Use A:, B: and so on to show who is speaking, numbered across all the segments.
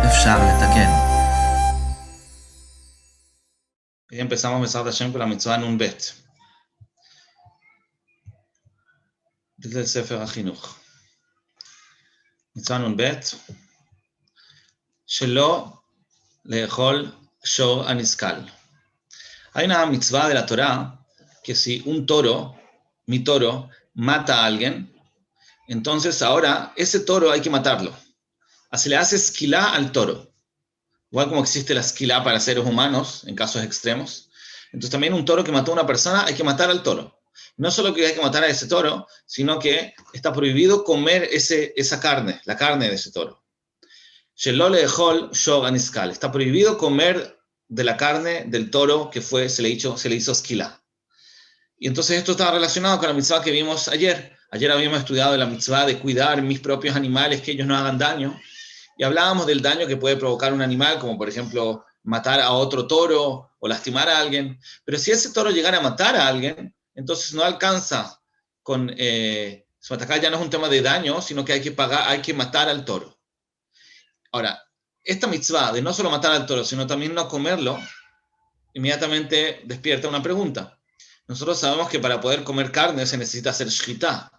A: אפשר לתקן.
B: Y empezamos Besat Hashem con la mitzvah Nun Bet. Desde el Sefer HaChinuch. Mitzvah Nun Bet. Shelo le'echol shor aniskal. Hay una mitzvah de la Torah que si un toro, mi toro, mata a alguien, entonces ahora ese toro hay que matarlo. Se le hace esquilá al toro. Igual como existe la esquilá para seres humanos en casos extremos. Entonces también un toro que mató a una persona hay que matar al toro. No solo que hay que matar a ese toro, sino que está prohibido comer esa carne, la carne de ese toro. Shelo le'echol shor aniskal. Está prohibido comer de la carne del toro que se le hizo esquilá. Y entonces esto está relacionado con la mitzvah que vimos ayer. Ayer habíamos estudiado la mitzvah de cuidar mis propios animales, que ellos no hagan daño. Y hablábamos del daño que puede provocar un animal, como por ejemplo matar a otro toro o lastimar a alguien. Pero si ese toro llegara a matar a alguien, entonces no alcanza con... acá ya no es un tema de daño, sino que hay que matar al toro. Ahora, esta mitzvah de no solo matar al toro, sino también no comerlo, inmediatamente despierta una pregunta. Nosotros sabemos que para poder comer carne se necesita hacer shchitá.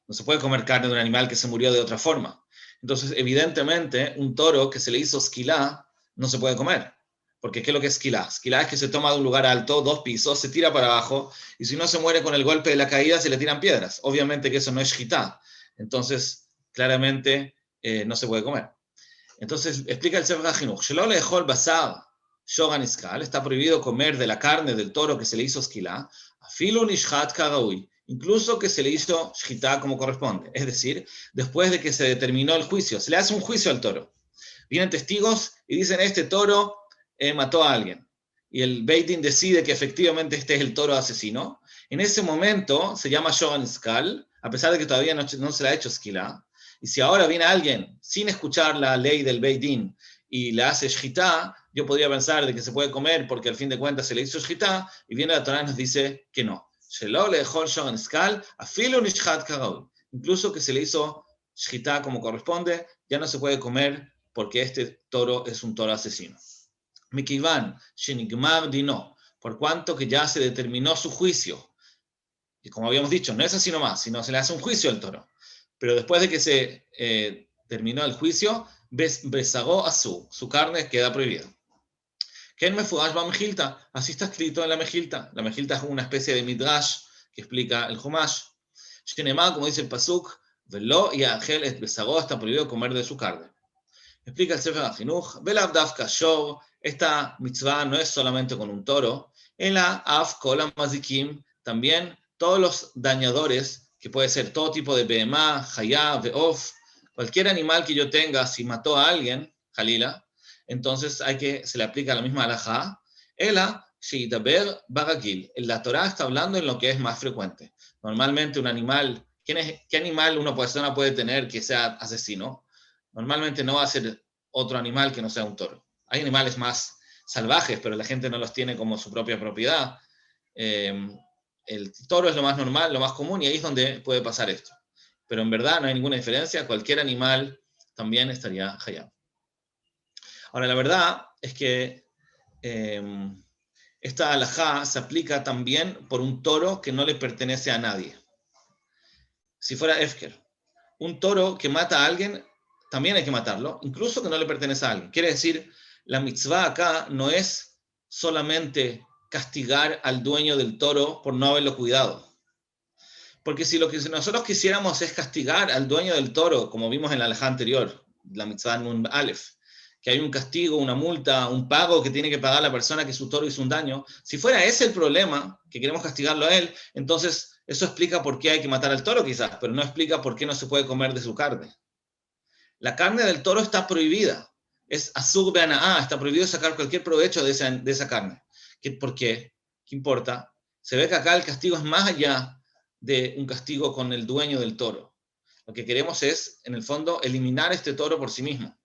B: No se puede comer carne de un animal que se murió de otra forma. Entonces, evidentemente, un toro que se le hizo esquilá no se puede comer. Porque ¿qué es lo que es esquilá? Esquilá es que se toma de un lugar alto, 2 pisos, se tira para abajo, y si no se muere con el golpe de la caída, se le tiran piedras. Obviamente que eso no es shchitá. Entonces, claramente, no se puede comer. Entonces, explica el Sefer HaChinuch. Shelo le'echol basar shor aniskal. Está prohibido comer de la carne del toro que se le hizo esquilá. Afilu nishchat karaui. Incluso que se le hizo shchitá como corresponde. Es decir, después de que se determinó el juicio, se le hace un juicio al toro. Vienen testigos y dicen, este toro mató a alguien. Y el Beit Din decide que efectivamente este es el toro asesino. En ese momento se llama shor aniskal, a pesar de que todavía no se le ha hecho esquilá. Y si ahora viene alguien sin escuchar la ley del Beit Din y le hace shchitá, yo podría pensar de que se puede comer porque al fin de cuentas se le hizo shchitá, y viene la Torah y nos dice que no. Shelo le'echol shor aniskal, afilu nishchat karaui. Incluso que se le hizo shchitá como corresponde, ya no se puede comer porque este toro es un toro asesino. Mikivan shenigmar dino, por cuanto que ya se determinó su juicio. Y como habíamos dicho, no es así nomás, sino se le hace un juicio al toro. Pero después de que se terminó el juicio, besagó a su carne queda prohibida. ¿Quién me fugash va mejilta? Así está escrito en la mejilta. La mejilta es una especie de midrash que explica el Humash. Shenemá, como dice el pasuk, velo y Ángel besagó, está prohibido comer de su carne. Explica el Sefer HaChinuch, velav dafka shor. Esta mitzvah no es solamente con un toro. En la af kolam mazikim, también todos los dañadores, que puede ser todo tipo de behemá, hayá, veof, cualquier animal que yo tenga, si mató a alguien, jalila, entonces se le aplica la misma alajá. Ela, sheitaber bagagil. La Torah está hablando en lo que es más frecuente. Normalmente un animal, ¿qué animal una persona puede tener que sea asesino? Normalmente no va a ser otro animal que no sea un toro. Hay animales más salvajes, pero la gente no los tiene como su propia propiedad. El toro es lo más normal, lo más común, y ahí es donde puede pasar esto. Pero en verdad no hay ninguna diferencia, cualquier animal también estaría hayab. Ahora, la verdad es que esta alajá se aplica también por un toro que no le pertenece a nadie. Si fuera Efker, un toro que mata a alguien, también hay que matarlo, incluso que no le pertenece a alguien. Quiere decir, la mitzvah acá no es solamente castigar al dueño del toro por no haberlo cuidado. Porque si lo que nosotros quisiéramos es castigar al dueño del toro, como vimos en la alajá anterior, la mitzvah Nun Aleph, que hay un castigo, una multa, un pago que tiene que pagar la persona que su toro hizo un daño, si fuera ese el problema, que queremos castigarlo a él, entonces eso explica por qué hay que matar al toro quizás, pero no explica por qué no se puede comer de su carne. La carne del toro está prohibida, es asur be'ana'á, está prohibido sacar cualquier provecho de esa carne. ¿Por qué? ¿Qué importa? Se ve que acá el castigo es más allá de un castigo con el dueño del toro. Lo que queremos es, en el fondo, eliminar este toro por sí mismo.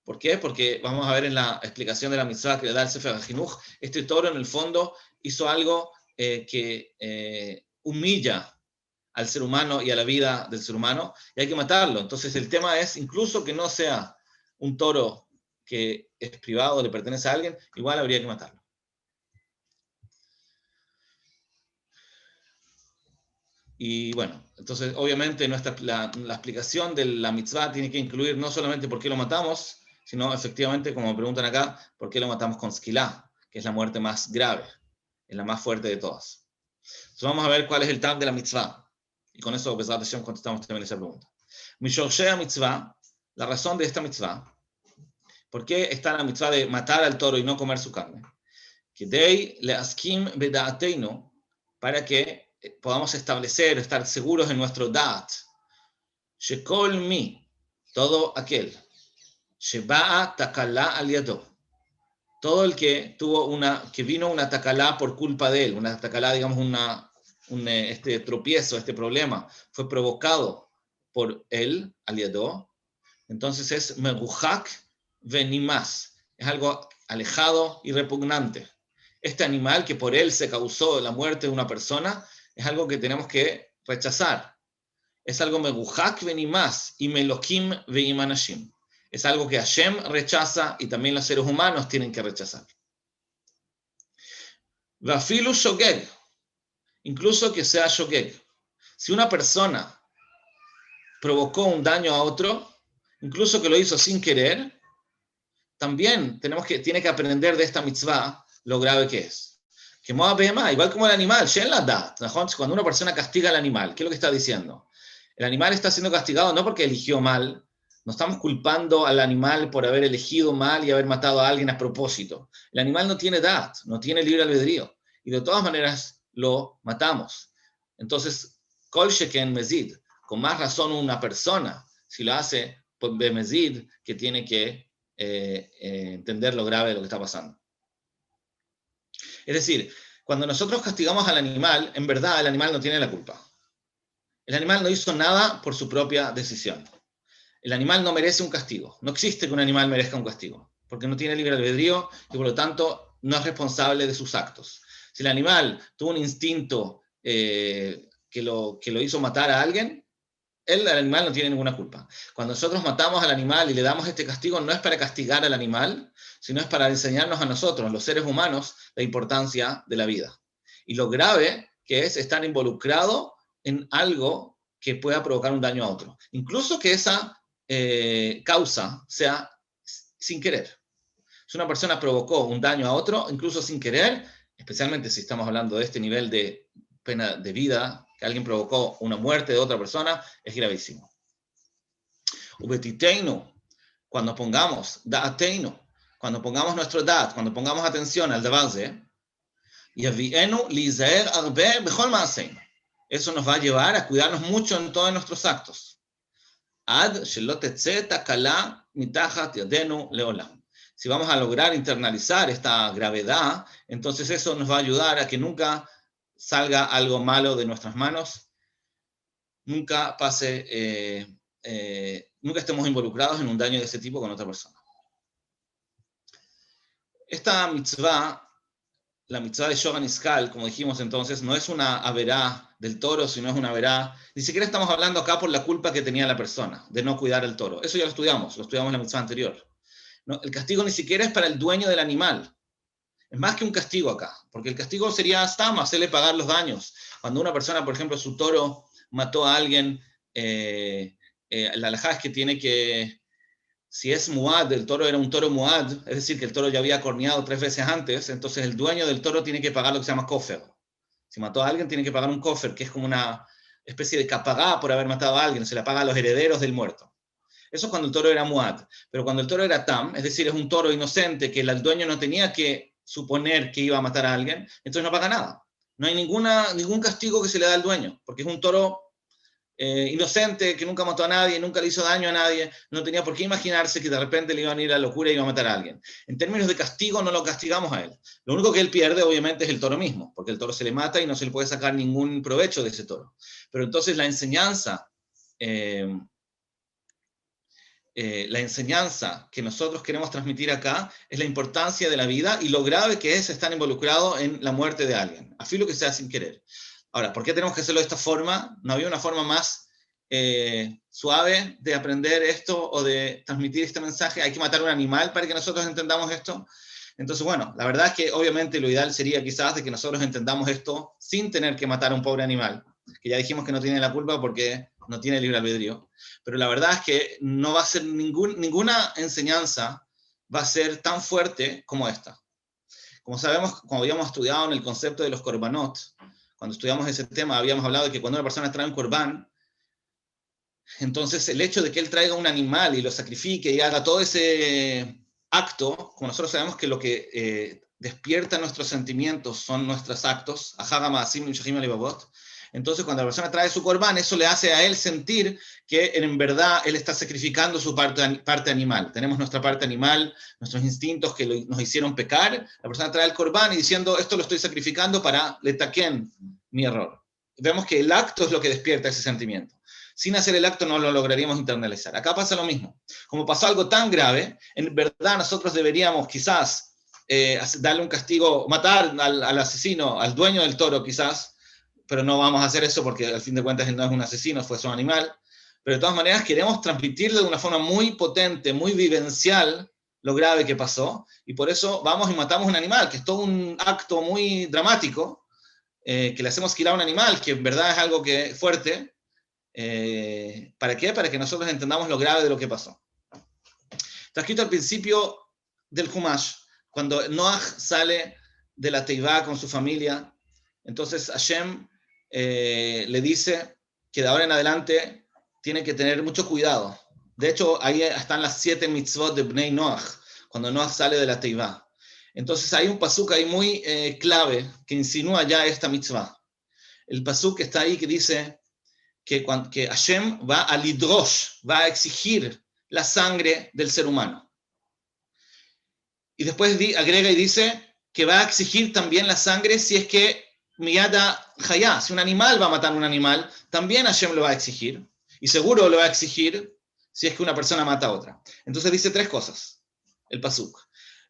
B: ¿Por qué? Porque vamos a ver en la explicación de la mitzvah que le da el Sefer HaChinuch, este toro en el fondo hizo algo que humilla al ser humano y a la vida del ser humano, y hay que matarlo. Entonces el tema es, incluso que no sea un toro que es privado, le pertenece a alguien, igual habría que matarlo. Y bueno, entonces obviamente la explicación de la mitzvah tiene que incluir no solamente por qué lo matamos, sino efectivamente, como me preguntan acá, por qué lo matamos con skilá, que es la muerte más grave, es la más fuerte de todas. Entonces vamos a ver cuál es el tab de la mitzvah. Y con eso, Besat Hashem, contestamos también esa pregunta. Mishorshea mitzvah, la razón de esta mitzvah, ¿por qué está la mitzvah de matar al toro y no comer su carne? Kidei leaskim beda'ateinu, para que podamos establecer, estar seguros en nuestro da'at. Shekol mi, todo aquel, sheba'a takalá al yado, todo el que vino una takalá por culpa de él, una takalá, digamos, este tropiezo, este problema, fue provocado por él, al yado, entonces es meguhak venimas, es algo alejado y repugnante. Este animal que por él se causó la muerte de una persona es algo que tenemos que rechazar. Es algo meguhak venimas y melokim veimanashim. Es algo que Hashem rechaza y también los seres humanos tienen que rechazar. Vafilu shogeg, incluso que sea shogeg. Si una persona provocó un daño a otro, incluso que lo hizo sin querer, también tiene que aprender de esta mitzvah lo grave que es. Que igual como el animal, cuando una persona castiga al animal, ¿qué es lo que está diciendo? El animal está siendo castigado no porque eligió mal, no estamos culpando al animal por haber elegido mal y haber matado a alguien a propósito. El animal no tiene dat, no tiene libre albedrío, y de todas maneras lo matamos. Entonces, kol sheken mezid, con más razón una persona, si lo hace bemezid, que tiene que entender lo grave de lo que está pasando. Es decir, cuando nosotros castigamos al animal, en verdad el animal no tiene la culpa. El animal no hizo nada por su propia decisión. El animal no merece un castigo. No existe que un animal merezca un castigo, porque no tiene libre albedrío y por lo tanto no es responsable de sus actos. Si el animal tuvo un instinto que lo hizo matar a alguien, el animal no tiene ninguna culpa. Cuando nosotros matamos al animal y le damos este castigo, no es para castigar al animal, sino es para enseñarnos a nosotros, los seres humanos, la importancia de la vida. Y lo grave que es estar involucrado en algo que pueda provocar un daño a otro. Incluso que esa causa sea sin querer. Si una persona provocó un daño a otro, incluso sin querer, especialmente si estamos hablando de este nivel de pena de vida, que alguien provocó una muerte de otra persona, es gravísimo. Ubetiteinu, cuando pongamos da'ateinu, cuando pongamos nuestro da'at, cuando pongamos atención al base, yavienu lizaer arbe bechol ma'aseinu. Eso nos va a llevar a cuidarnos mucho en todos nuestros actos. Ad shelo tetze takala mitachat yadenu leolam. Si vamos a lograr internalizar esta gravedad, entonces eso nos va a ayudar a que nunca salga algo malo de nuestras manos, nunca nunca estemos involucrados en un daño de ese tipo con otra persona. Esta mitzvah, la mitzvah de Shogan Iskal, como dijimos entonces, no es una averá del toro, sino es una averá. Ni siquiera estamos hablando acá por la culpa que tenía la persona de no cuidar el toro. Eso ya lo estudiamos en la mitzvah anterior. No, el castigo ni siquiera es para el dueño del animal. Es más que un castigo acá, porque el castigo sería hasta hacerle pagar los daños. Cuando una persona, por ejemplo, su toro mató a alguien, la halajá es que tiene que, si es muad, el toro era un toro muad, es decir, que el toro ya había corneado 3 veces antes, entonces el dueño del toro tiene que pagar lo que se llama kofer. Si mató a alguien, tiene que pagar un kofer, que es como una especie de kapagá por haber matado a alguien, se la paga a los herederos del muerto. Eso es cuando el toro era muad. Pero cuando el toro era tam, es decir, es un toro inocente que el dueño no tenía que suponer que iba a matar a alguien, entonces no paga nada. No hay ningún castigo que se le da al dueño, porque es un toro inocente, que nunca mató a nadie, nunca le hizo daño a nadie, no tenía por qué imaginarse que de repente le iban a ir a la locura y iba a matar a alguien. En términos de castigo, no lo castigamos a él. Lo único que él pierde, obviamente, es el toro mismo, porque el toro se le mata y no se le puede sacar ningún provecho de ese toro. Pero entonces la enseñanza que nosotros queremos transmitir acá es la importancia de la vida y lo grave que es estar involucrado en la muerte de alguien, a filo que sea sin querer. Ahora, ¿por qué tenemos que hacerlo de esta forma? No había una forma más suave de aprender esto o de transmitir este mensaje? ¿Hay que matar un animal para que nosotros entendamos esto? Entonces, bueno, la verdad es que obviamente lo ideal sería quizás de que nosotros entendamos esto sin tener que matar a un pobre animal, que ya dijimos que no tiene la culpa porque no tiene libre albedrío. Pero la verdad es que no va a ser ninguna enseñanza va a ser tan fuerte como esta. Como sabemos, como habíamos estudiado en el concepto de los korbanot, cuando estudiamos ese tema, habíamos hablado de que cuando una persona trae un corbán, entonces el hecho de que él traiga un animal y lo sacrifique y haga todo ese acto, como nosotros sabemos que lo que despierta nuestros sentimientos son nuestros actos, entonces cuando la persona trae su corbán, eso le hace a él sentir que en verdad él está sacrificando su parte animal. Tenemos nuestra parte animal, nuestros instintos que nos hicieron pecar, la persona trae el corbán y diciendo, esto lo estoy sacrificando para le taquen mi error. Vemos que el acto es lo que despierta ese sentimiento. Sin hacer el acto no lo lograríamos internalizar. Acá pasa lo mismo. Como pasó algo tan grave, en verdad nosotros deberíamos quizás darle un castigo, matar al asesino, al dueño del toro quizás, pero no vamos a hacer eso porque al fin de cuentas él no es un asesino, fue su animal. Pero de todas maneras queremos transmitirle de una forma muy potente, muy vivencial, lo grave que pasó, y por eso vamos y matamos un animal, que es todo un acto muy dramático, que le hacemos quilar a un animal, que en verdad es algo que fuerte. ¿Para qué? Para que nosotros entendamos lo grave de lo que pasó. Está escrito al principio del Humash, cuando Noah sale de la Teivá con su familia, entonces Hashem le dice que de ahora en adelante tiene que tener mucho cuidado. De hecho, ahí están las 7 mitzvot de Bnei Noach, cuando Noach sale de la Teivá. Entonces hay un pasuk ahí muy clave que insinúa ya esta mitzvah. El pasuk que está ahí que dice que Hashem va a lidrosh, va a exigir la sangre del ser humano. Y después agrega y dice que va a exigir también la sangre si es que miyada hayá, si un animal va a matar a un animal, también Hashem lo va a exigir. Y seguro lo va a exigir si es que una persona mata a otra. Entonces dice 3 cosas, el pasuk.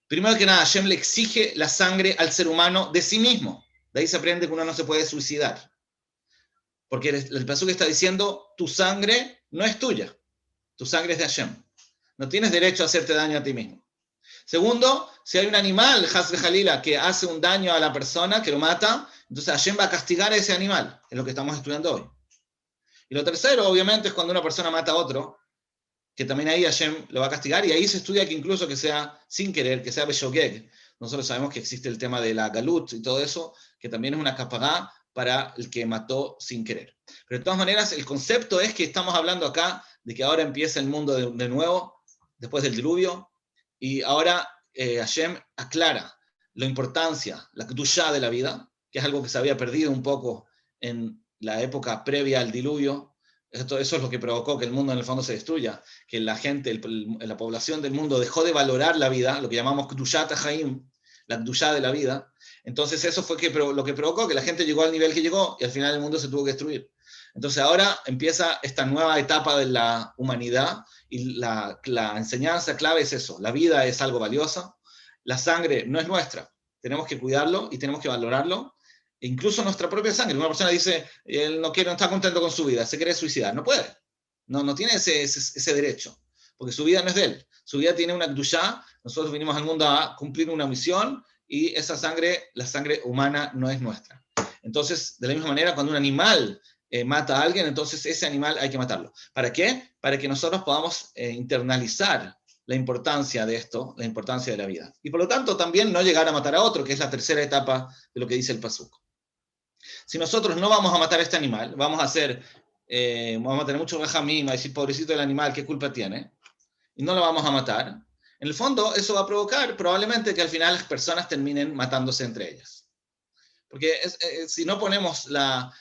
B: Primero que nada, Hashem le exige la sangre al ser humano de sí mismo. De ahí se aprende que uno no se puede suicidar. Porque el pasuk está diciendo, tu sangre no es tuya, tu sangre es de Hashem. No tienes derecho a hacerte daño a ti mismo. Segundo, si hay un animal, Haz de Jalila, que hace un daño a la persona, que lo mata, entonces Hashem va a castigar a ese animal, es lo que estamos estudiando hoy. Y lo tercero, obviamente, es cuando una persona mata a otro, que también ahí Hashem lo va a castigar, y ahí se estudia que incluso que sea sin querer, que sea beshogeg. Nosotros sabemos que existe el tema de la galut y todo eso, que también es una kapagá para el que mató sin querer. Pero de todas maneras, el concepto es que estamos hablando acá de que ahora empieza el mundo de nuevo, después del diluvio, y ahora Hashem aclara la importancia, la kedushá de la vida, que es algo que se había perdido un poco en la época previa al diluvio. Eso es lo que provocó que el mundo en el fondo se destruya, que la gente, la población del mundo dejó de valorar la vida, lo que llamamos kedushat haim, la kedushá de la vida. Entonces eso fue lo que provocó que la gente llegó al nivel que llegó y al final el mundo se tuvo que destruir. Entonces ahora empieza esta nueva etapa de la humanidad y la enseñanza clave es eso, la vida es algo valioso, la sangre no es nuestra, tenemos que cuidarlo y tenemos que valorarlo, e incluso nuestra propia sangre. Una persona dice, él no está contento con su vida, se quiere suicidar, no puede, no tiene ese derecho, porque su vida no es de él, su vida tiene una kedushá, nosotros vinimos al mundo a cumplir una misión y esa sangre, la sangre humana no es nuestra. Entonces, de la misma manera, cuando un animal mata a alguien, entonces ese animal hay que matarlo. ¿Para qué? Para que nosotros podamos internalizar la importancia de esto, la importancia de la vida. Y por lo tanto también no llegar a matar a otro, que es la tercera etapa de lo que dice el pasuk. Si nosotros no vamos a matar a este animal, vamos a tener mucho rajamim, a decir, pobrecito del animal, ¿qué culpa tiene? Y no lo vamos a matar. En el fondo, eso va a provocar probablemente que al final las personas terminen matándose entre ellas. Porque si no ponemos la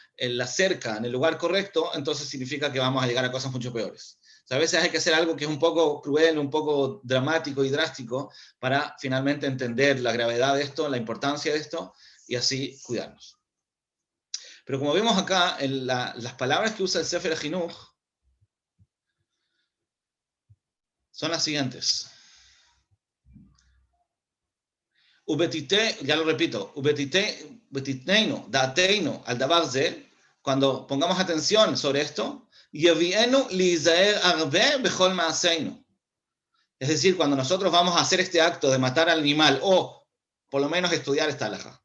B: cerca en el lugar correcto, entonces significa que vamos a llegar a cosas mucho peores. O sea, a veces hay que hacer algo que es un poco cruel, un poco dramático y drástico para finalmente entender la gravedad de esto, la importancia de esto y así cuidarnos. Pero como vemos acá, las palabras que usa el Sefer HaChinuch son las siguientes. Ya lo repito, cuando pongamos atención sobre esto, Yavienu lizaer arbe bechol maaseinu. Es decir, cuando nosotros vamos a hacer este acto de matar al animal, o por lo menos estudiar esta halajá,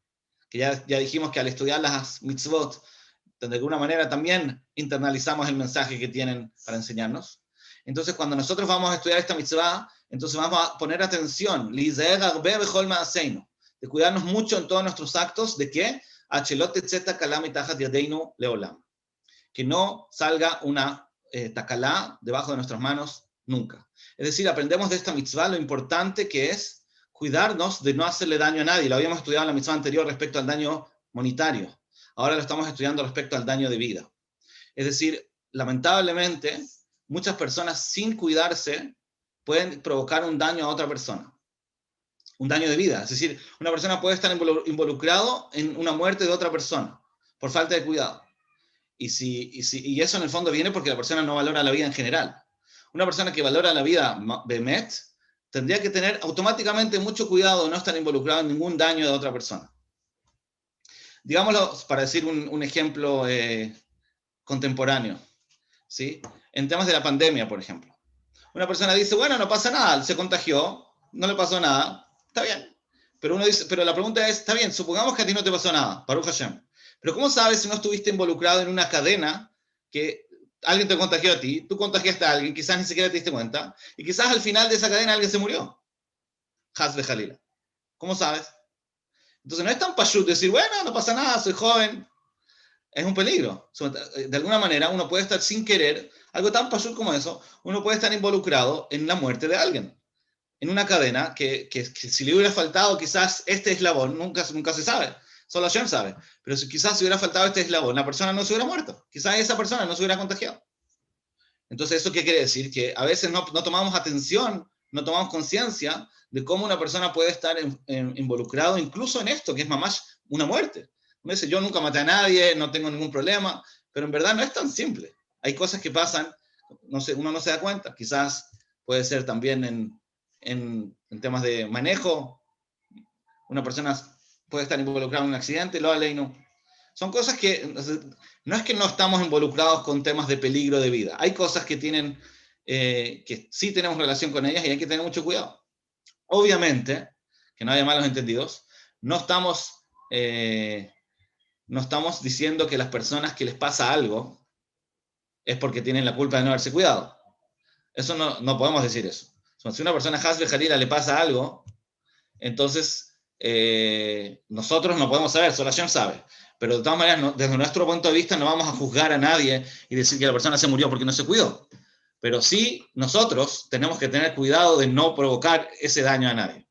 B: que ya dijimos que al estudiar las mitzvot, de alguna manera también internalizamos el mensaje que tienen para enseñarnos. Entonces, cuando nosotros vamos a estudiar esta mitzvah, entonces vamos a poner atención, lizaer arbe bechol maaseinu, de cuidarnos mucho en todos nuestros actos, ¿de qué? Achelot tetzeta kalam mitachat yadeinu leolam. Que no salga una takalá debajo de nuestras manos nunca. Es decir, aprendemos de esta mitzvah lo importante que es cuidarnos de no hacerle daño a nadie. Lo habíamos estudiado en la mitzvah anterior respecto al daño monetario. Ahora lo estamos estudiando respecto al daño de vida. Es decir, lamentablemente, muchas personas sin cuidarse pueden provocar un daño a otra persona. Un daño de vida. Es decir, una persona puede estar involucrado en una muerte de otra persona por falta de cuidado. Y eso en el fondo viene porque la persona no valora la vida en general. Una persona que valora la vida bemet tendría que tener automáticamente mucho cuidado de no estar involucrado en ningún daño de otra persona. Digámoslo para decir un ejemplo contemporáneo, ¿sí? En temas de la pandemia, por ejemplo. Una persona dice, bueno, no pasa nada, se contagió, no le pasó nada, está bien. Pero la pregunta es, está bien, supongamos que a ti no te pasó nada, Baruch Hashem. Pero ¿cómo sabes si no estuviste involucrado en una cadena que alguien te contagió a ti, tú contagiaste a alguien, quizás ni siquiera te diste cuenta, y quizás al final de esa cadena alguien se murió? Haz de Jalila. ¿Cómo sabes? Entonces no es tan pashut decir, bueno, no pasa nada, soy joven. Es un peligro. De alguna manera uno puede estar sin querer, algo tan pashut como eso, uno puede estar involucrado en la muerte de alguien. En una cadena que si le hubiera faltado quizás este eslabón, nunca se sabe. Solo Hashem sabe. Pero si quizás si hubiera faltado este eslabón, la persona no se hubiera muerto. Quizás esa persona no se hubiera contagiado. Entonces, ¿eso qué quiere decir? Que a veces no tomamos atención, no tomamos conciencia de cómo una persona puede estar involucrado incluso en esto, que es mamás una muerte. Uno dice, yo nunca maté a nadie, no tengo ningún problema, pero en verdad no es tan simple. Hay cosas que pasan, uno no se da cuenta. Quizás puede ser también en temas de manejo. Una persona puede estar involucrado en un accidente, lo aleino. Son cosas que, no es que no estamos involucrados con temas de peligro de vida. Hay cosas que que sí tenemos relación con ellas y hay que tener mucho cuidado. Obviamente, que no haya malos entendidos, no estamos diciendo que las personas que les pasa algo es porque tienen la culpa de no haberse cuidado. Eso no podemos decir eso. Si una persona Hasbe Jalila le pasa algo, entonces nosotros no podemos saber, solo Hashem sabe. Pero de todas maneras, desde nuestro punto de vista, no vamos a juzgar a nadie y decir que la persona se murió porque no se cuidó. Pero sí, nosotros tenemos que tener cuidado de no provocar ese daño a nadie.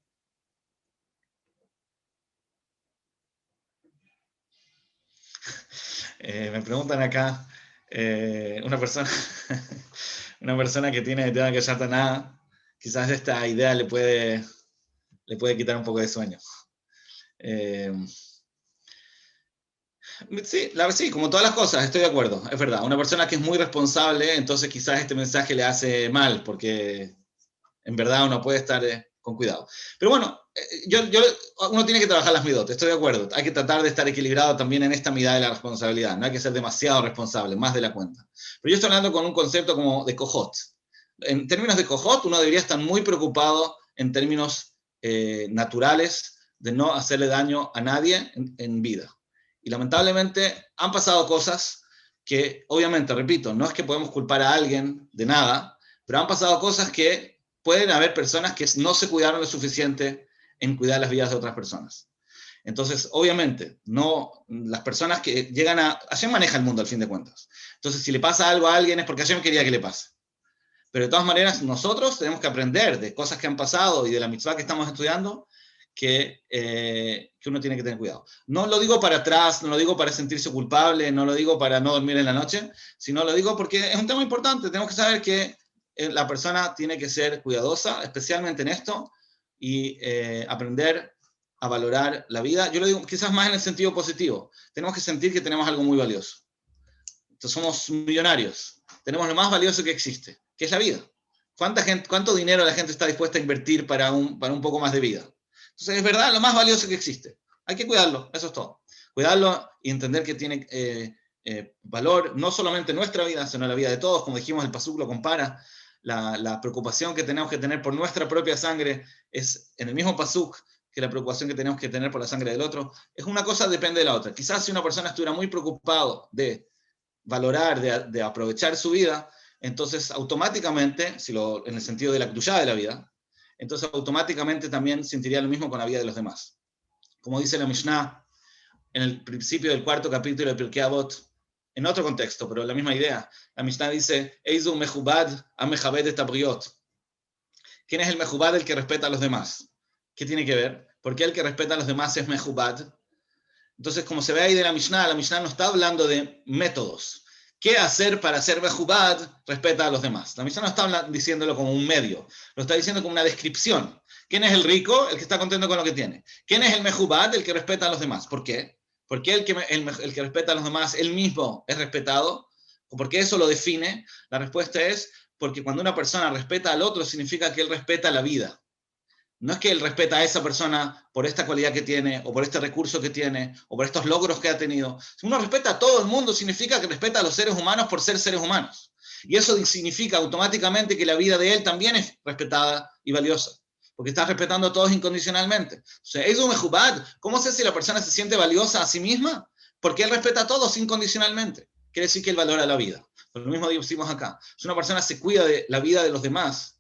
B: Me preguntan acá, una persona que tiene tema que nada, quizás esta idea le puede quitar un poco de sueño. Sí, como todas las cosas, estoy de acuerdo, es verdad. Una persona que es muy responsable, entonces quizás este mensaje le hace mal, porque en verdad uno puede estar con cuidado. Pero bueno, uno tiene que trabajar las midot, estoy de acuerdo. Hay que tratar de estar equilibrado también en esta medida de la responsabilidad. No hay que ser demasiado responsable, más de la cuenta. Pero yo estoy hablando con un concepto como de cojot. En términos de cojot, uno debería estar muy preocupado en términos naturales de no hacerle daño a nadie en vida. Y lamentablemente han pasado cosas que, obviamente, repito, no es que podemos culpar a alguien de nada, pero han pasado cosas que pueden haber personas que no se cuidaron lo suficiente en cuidar las vidas de otras personas. Entonces, obviamente, las personas que llegan Hashem maneja el mundo al fin de cuentas. Entonces, si le pasa algo a alguien es porque Hashem quería que le pase. Pero de todas maneras, nosotros tenemos que aprender de cosas que han pasado y de la mitzvah que estamos estudiando, que uno tiene que tener cuidado. No lo digo para atrás, no lo digo para sentirse culpable, no lo digo para no dormir en la noche, sino lo digo porque es un tema importante. Tenemos que saber que la persona tiene que ser cuidadosa, especialmente en esto, y aprender a valorar la vida. Yo lo digo quizás más en el sentido positivo. Tenemos que sentir que tenemos algo muy valioso. Entonces somos millonarios. Tenemos lo más valioso que existe, que es la vida. ¿Cuánto dinero la gente está dispuesta a invertir para un poco más de vida? Entonces, es verdad, lo más valioso que existe. Hay que cuidarlo, eso es todo. Cuidarlo y entender que valor, no solamente en nuestra vida, sino en la vida de todos. Como dijimos, el pasuk lo compara. La preocupación que tenemos que tener por nuestra propia sangre es en el mismo pasuk que la preocupación que tenemos que tener por la sangre del otro. Es una cosa, depende de la otra. Quizás si una persona estuviera muy preocupado de valorar, de aprovechar su vida, entonces automáticamente, en el sentido de la kdushá de la vida, entonces automáticamente también sentiría lo mismo con la vida de los demás. Como dice la Mishnah en el principio del 4º capítulo de Pirkei Avot, en otro contexto, pero la misma idea. La Mishnah dice, Eizu mechubad amechabed et habriot. ¿Quién es el mechubad? El que respeta a los demás. ¿Qué tiene que ver? Porque el que respeta a los demás es mechubad. Entonces, como se ve ahí de la Mishnah no está hablando de métodos. ¿Qué hacer para ser mechubad? Respeta a los demás. La Mishnah no está diciéndolo como un medio, lo está diciendo como una descripción. ¿Quién es el rico? El que está contento con lo que tiene. ¿Quién es el mechubad? El que respeta a los demás. ¿Por qué? Porque el que respeta a los demás, él mismo es respetado. ¿O porque eso lo define? La respuesta es porque cuando una persona respeta al otro, significa que él respeta la vida. No es que él respeta a esa persona por esta cualidad que tiene, o por este recurso que tiene, o por estos logros que ha tenido. Si uno respeta a todo el mundo, significa que respeta a los seres humanos por ser seres humanos. Y eso significa automáticamente que la vida de él también es respetada y valiosa, porque está respetando a todos incondicionalmente. O sea, es un mejubad. ¿Cómo sé si la persona se siente valiosa a sí misma? Porque él respeta a todos incondicionalmente. Quiere decir que él valora la vida. Lo mismo decimos acá. Si una persona se cuida de la vida de los demás,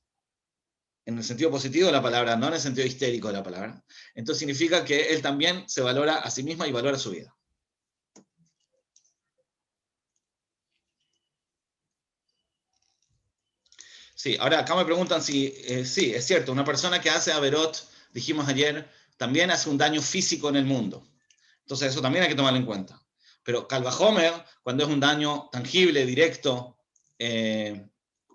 B: en el sentido positivo de la palabra, no en el sentido histérico de la palabra, entonces significa que él también se valora a sí mismo y valora su vida. Sí, ahora acá me preguntan si, sí, es cierto, una persona que hace averot, dijimos ayer, también hace un daño físico en el mundo. Entonces eso también hay que tomarlo en cuenta. Pero Kalvahomer, cuando es un daño tangible, directo,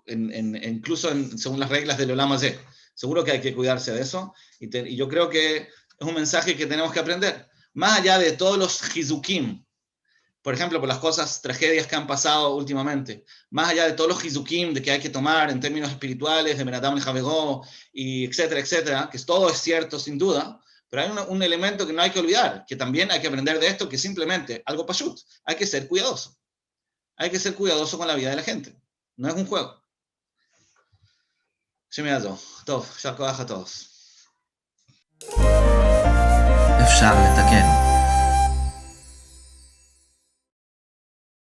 B: incluso según las reglas del Olam Hazé, seguro que hay que cuidarse de eso. Y yo creo que es un mensaje que tenemos que aprender. Más allá de todos los hizukim, por ejemplo, por las cosas, tragedias que han pasado últimamente, más allá de todos los hizukim de que hay que tomar en términos espirituales, de Benatam el Javegó, y etcétera, etcétera, que todo es cierto sin duda, pero hay un elemento que no hay que olvidar, que también hay que aprender de esto, que simplemente, algo pashut, hay que ser cuidadoso. Hay que ser cuidadoso con la vida de la gente. No es un juego. שמעזו. טוב, יישר כוח a todos.
A: אפשר לתקן.